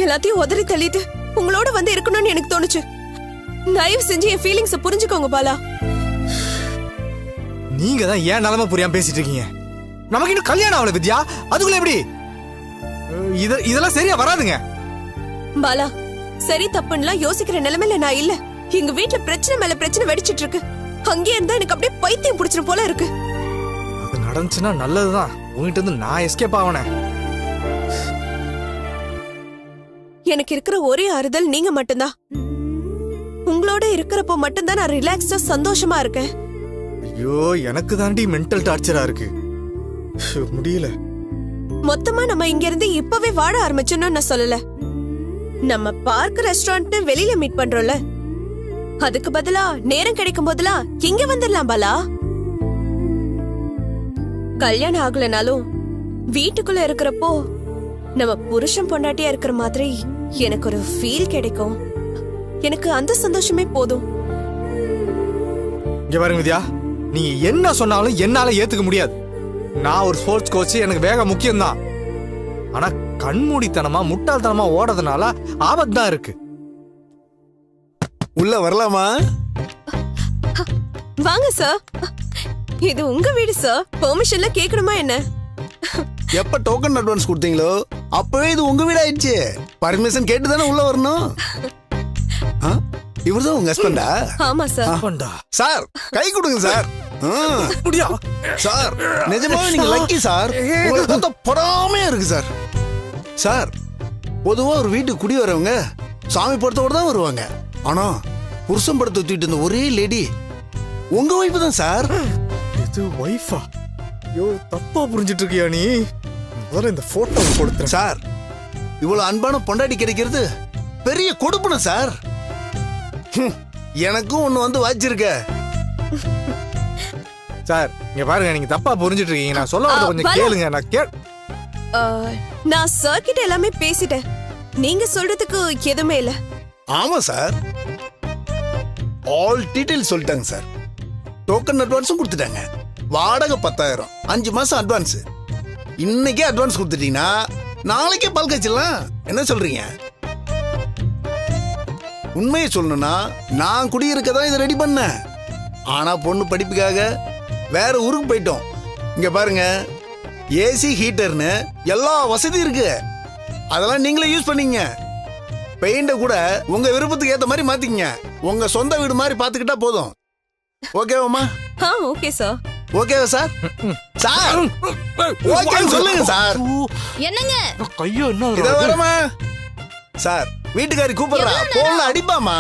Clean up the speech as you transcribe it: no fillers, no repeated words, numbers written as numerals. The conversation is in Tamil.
எல்லாத்தையும் உதறி தள்ளிட்டு உங்களோட வந்து இருக்கணும்னு எனக்கு தோணுச்சு. தயவு செஞ்சு என் ஃபீலிங்ஸ புரிஞ்சுக்கோங்க பாலா. நீங்க தான் ஏன் நிலைமை புரியாம பேசிட்டு இருக்கீங்க. நமக்கு இன்னும் கல்யாணம் ஆகல வித்யா, அதுக்குள்ள எப்படி? இதெல்லாம் சரியா வராதுங்க. பாலா, சரி தப்புன்னுலாம் யோசிக்கிற நிலைமையில நான் இல்ல. எங்க வீட்டுல பிரச்சனை மேல பிரச்சனை வெடிச்சிட்டு இருக்கு. அங்கே இருந்தா எனக்கு அப்படியே பைத்தியம் பிடிச்சிரும் போல இருக்கு. அது நடந்துச்சுன்னா நல்லதுதான். உங்ககிட்ட இருந்து நான் எஸ்கேப் ஆவனேன். எனக்கு இருக்கிற ஒரே ஆறுதல் நீங்க மட்டும்தான். உங்களோட இருக்கிறப்போ மட்டும்தான் நான் ரிலாக்ஸ்டா சந்தோஷமா இருக்கேன். ஐயோ, எனக்கு தாண்டி மென்டல் டார்ச்சரா இருக்கு. முடியல. மொத்தமா நம்ம இங்க இருந்து இப்பவே வாழ ஆரம்பிச்சோம்னு நான் சொல்லல. நம்ம பார்க் ரெஸ்டாரண்ட் வெளியில மீட் பண்றோம்ல, அதுக்கு பதிலா நேரம் கிடைக்கும் போதெல்லாம் இங்க வந்துடலாம் பாலா. கல்யாணம் ஆகலனாலும் வீட்டுக்குள்ள இருக்கிறப்போ நம்ம புருஷன் பொண்டாட்டியா இருக்கிற மாதிரி எனக்கு ஒரு ஃபீல் கிடைக்கும். எனக்கு அந்த சந்தோஷமே போதும். இங்க பாருங்க வித்யா, நீங்க என்ன சொன்னாலும் என்னால ஏத்துக்க முடியாது. நான் ஒரு ஸ்போர்ட்ஸ் கோச், எனக்கு வேகம் முக்கியம்தான். ஆனா கண்மூடித்தனமா முட்டாள்தனமா ஓடுறதுனால ஆபத்து தான் இருக்கு. உள்ள வரலாமா? வாங்க சார், இது உங்க வீடு சார். பெர்மிஷன்ல கேட்கணுமா என்ன? எப்ப டோக்கன் அட்வான்ஸ் கொடுத்தீங்களோ அப்பவே இது உங்க வீடு ஆயிடுச்சு. பர்மிஷன் கேட்டு தானே உள்ள வரணும். இவர்தான் உங்க ஹஸ்பண்டா? ஆமா சார். சார் கை கொடுங்க சார். முடியா சார், நிஜமாவே நீங்க லக்கி சார். உங்களுக்கு பார்த்தா பொறாமையா இருக்கு சார். சார், பொதுவா ஒரு வீட்டுக்கு குடி வரவங்க சாமி படத்தோட தான் வருவாங்க. ஆனா புருஷன் படத்தை தூக்கிட்டு இருந்த ஒரே லேடி உங்க வைஃப் தான் சார். இது வைஃபா? ஐயோ, தப்பா புரிஞ்சிட்டு இருக்கியா நீ? முதல்ல இந்த போட்டோ கொடுத்துறேன். சார், இவ்வளவு அன்பான பொண்டாட்டி கிடைக்கிறது பெரிய கொடுப்பன சார். எனக்கும் ஒண்ணு வந்து வாச்சிருக்க. சார் இங்க பாருங்க, நீங்க தப்பா புரிஞ்சிட்டு இருக்கீங்க. நான் சொல்ல வரத கொஞ்சம் கேளுங்க. நான் சார் கிட்ட எல்லாமே பேசிட்டேன். நீங்க சொல்றதுக்கு எதுவுமே இல்ல. ஆமா சார், ஆல் டீடைல் சொல்லிட்டாங்க சார். டோக்கன் அட்வான்ஸும் கொடுத்துட்டாங்க. வாடகை 10,000, 5 மாசம் அட்வான்ஸ். இன்னைக்கே அட்வான்ஸ் கொடுத்துட்டீங்கன்னா நாளைக்கே பால் காய்ச்சலாம். என்ன சொல்றீங்க? உண்மையை சொல்லணும்னா நான் குடியிருக்கதான் இதை ரெடி பண்ணேன். ஆனா பொண்ணு படிப்புக்காக வேற ஊருக்கு போயிட்டோம். இங்க பாருங்க, ஏசி ஹீட்டர்னு எல்லா வசதியும் இருக்கு. அதெல்லாம் நீங்களே யூஸ் பண்ணீங்க. பெயிண்ட கூட உங்க விருப்பத்துக்கு ஏத்த மாதிரி மாத்திக்கங்க. உங்க சொந்த வீடு மாதிரி பாத்துக்கிட்டா போதும். ஓகேவாமா? Okay sir. ஓகேவா சார்? சார் ஓகே சொல்லுங்க சார். என்னங்க கையோ என்ன இத வரமா? சார் வீட்டுக்காரி கூப்பிடுறா, போன்ல அடிப்பாமா?